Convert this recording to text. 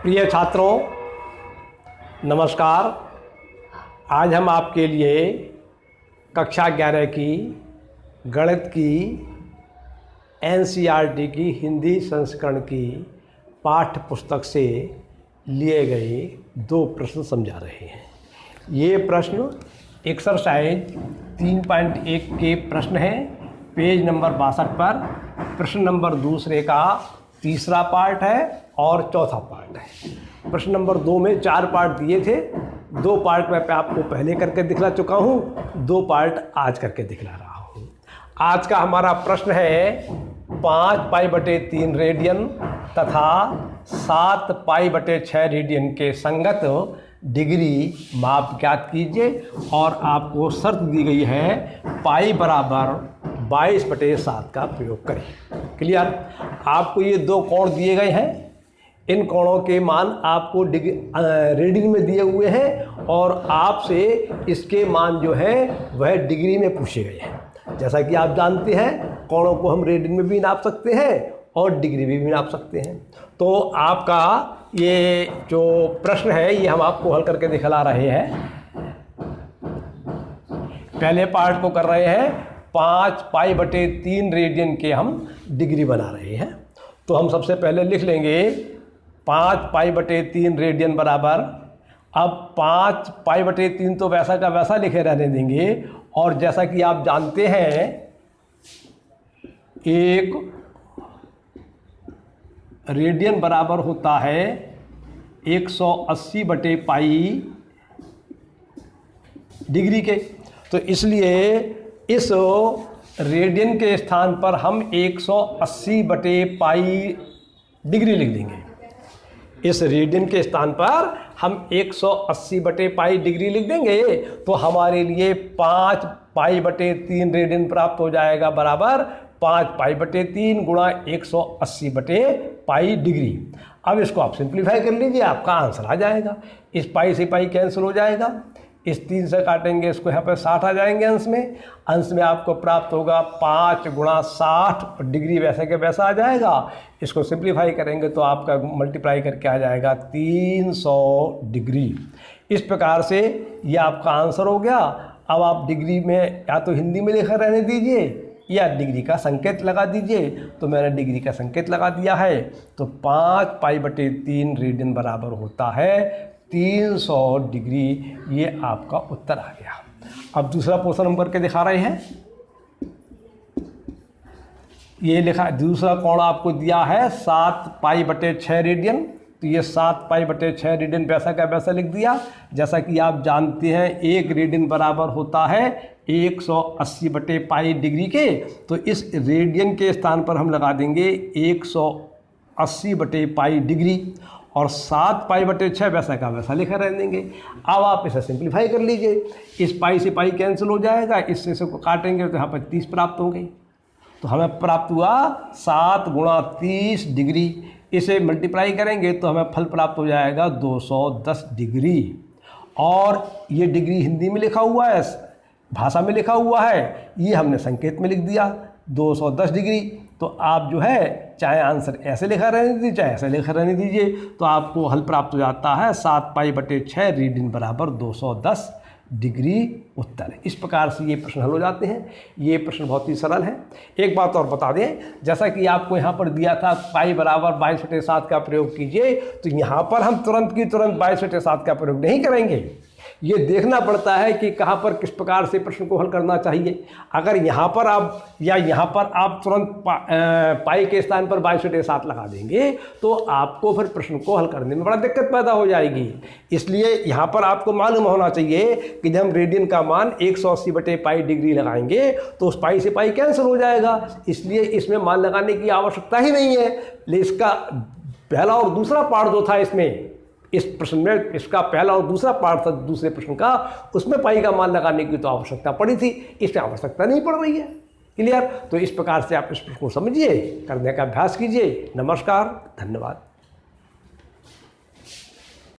प्रिय छात्रों, नमस्कार। आज हम आपके लिए कक्षा 11 की गणित की एनसीईआरटी की हिंदी संस्करण की पाठ्य पुस्तक से लिए गए 2 प्रश्न समझा रहे हैं। ये प्रश्न एक्सरसाइज 3.1 के प्रश्न हैं, पेज नंबर 62 पर। प्रश्न नंबर 2 का तीसरा पार्ट है और चौथा पार्ट है। प्रश्न नंबर 2 में 4 पार्ट दिए थे, 2 पार्ट मैं आपको पहले करके दिखला चुका हूँ, 2 पार्ट आज करके दिखला रहा हूँ। आज का हमारा प्रश्न है 5 π/3 रेडियन तथा 7 π/6 रेडियन के संगत डिग्री माप ज्ञात कीजिए और आपको शर्त दी गई है पाई बराबर 22/7 का प्रयोग करें। क्लियर? आपको ये 2 कोण दिए गए हैं, इन कोणों के मान आपको रीडिंग में दिए हुए हैं और आपसे इसके मान जो है वह डिग्री में पूछे गए हैं। जैसा कि आप जानते हैं, कोणों को हम रीडिंग में भी नाप सकते हैं और डिग्री में भी नाप सकते हैं। तो आपका ये जो प्रश्न है ये हम आपको हल करके दिखला रहे हैं। पहले पार्ट को कर रहे हैं, 5 π/3 रेडियन के हम डिग्री बना रहे हैं। तो हम सबसे पहले लिख लेंगे 5 π/3 रेडियन बराबर, अब 5 π/3 तो वैसा का वैसा लिखे रहने देंगे और जैसा कि आप जानते हैं 1 रेडियन बराबर होता है 180/π डिग्री के। तो इसलिए इस रेडियन के स्थान पर हम 180/π डिग्री लिख देंगे। इस रेडियन के स्थान पर हम 180/π डिग्री लिख देंगे तो हमारे लिए 5 π/3 रेडियन प्राप्त हो जाएगा, बराबर 5 π/3 गुणा 180/π डिग्री। अब इसको आप सिंप्लीफाई कर लीजिए, आपका आंसर आ जाएगा। इस पाई से पाई कैंसिल हो जाएगा, इस 3 से काटेंगे, इसको यहाँ पर 60 आ जाएंगे अंश में। अंश में आपको प्राप्त होगा 5 गुणा 60 डिग्री, वैसे के वैसा आ जाएगा। इसको सिंप्लीफाई करेंगे तो आपका मल्टीप्लाई करके आ जाएगा 300 डिग्री। इस प्रकार से ये आपका आंसर हो गया। अब आप डिग्री में या तो हिंदी में लिखा रहने दीजिए या डिग्री का संकेत लगा दीजिए। तो मैंने डिग्री का संकेत लगा दिया है। तो 5 π/3 रेडियन बराबर होता है 300 डिग्री। ये आपका उत्तर आ गया। अब दूसरा क्वेश्चन नंबर के दिखा रहे हैं। ये लिखा, दूसरा कोण आपको दिया है 7 π/6 रेडियन। तो ये 7 π/6 रेडियन वैसा का वैसा लिख दिया। जैसा कि आप जानते हैं 1 रेडियन बराबर होता है 180/π डिग्री के। तो इस रेडियन के स्थान पर हम लगा देंगे 180/π डिग्री और 7 π/6 वैसा का वैसा लिखा रहने देंगे। अब आप इसे सिंप्लीफाई कर लीजिए, इस पाई से पाई कैंसिल हो जाएगा, इससे को काटेंगे तो यहाँ पर 30 प्राप्त होंगे। तो हमें प्राप्त हुआ 7 गुणा 30 डिग्री। इसे मल्टीप्लाई करेंगे तो हमें फल प्राप्त हो जाएगा 210 डिग्री। और ये डिग्री हिंदी में लिखा हुआ है, भाषा में लिखा हुआ है, ये हमने संकेत में लिख दिया 210 डिग्री। तो आप जो है चाहे आंसर ऐसे लिखा रहने दीजिए चाहे ऐसे लिखा रहने दीजिए, तो आपको हल प्राप्त हो जाता है 7 π/6 रेडियन बराबर 210 डिग्री उत्तर। इस प्रकार से ये प्रश्न हल हो जाते हैं। ये प्रश्न बहुत ही सरल है। एक बात और बता दें, जैसा कि आपको यहाँ पर दिया था पाई बराबर 22/7 का प्रयोग कीजिए, तो यहाँ पर हम तुरंत की तुरंत 22/7 का प्रयोग नहीं करेंगे। ये देखना पड़ता है कि कहाँ पर किस प्रकार से प्रश्न को हल करना चाहिए। अगर यहाँ पर आप या यहाँ पर आप तुरंत पाई के स्थान पर 22/7 लगा देंगे तो आपको फिर प्रश्न को हल करने में बड़ा दिक्कत पैदा हो जाएगी। इसलिए यहाँ पर आपको मालूम होना चाहिए कि जब हम रेडियन का मान 180/π डिग्री लगाएंगे तो उस पाई से पाई कैंसिल हो जाएगा। इसलिए इसमें मान लगाने की आवश्यकता ही नहीं है। लेकिन इसका पहला और दूसरा पार्ट जो था इसमें, इस प्रश्न में इसका पहला और दूसरा पार्ट था दूसरे प्रश्न का, उसमें पाई का मान लगाने की तो आवश्यकता पड़ी थी, इसमें आवश्यकता नहीं पड़ रही है। क्लियर? तो इस प्रकार से आप इस प्रश्न को समझिए, करने का अभ्यास कीजिए। नमस्कार, धन्यवाद।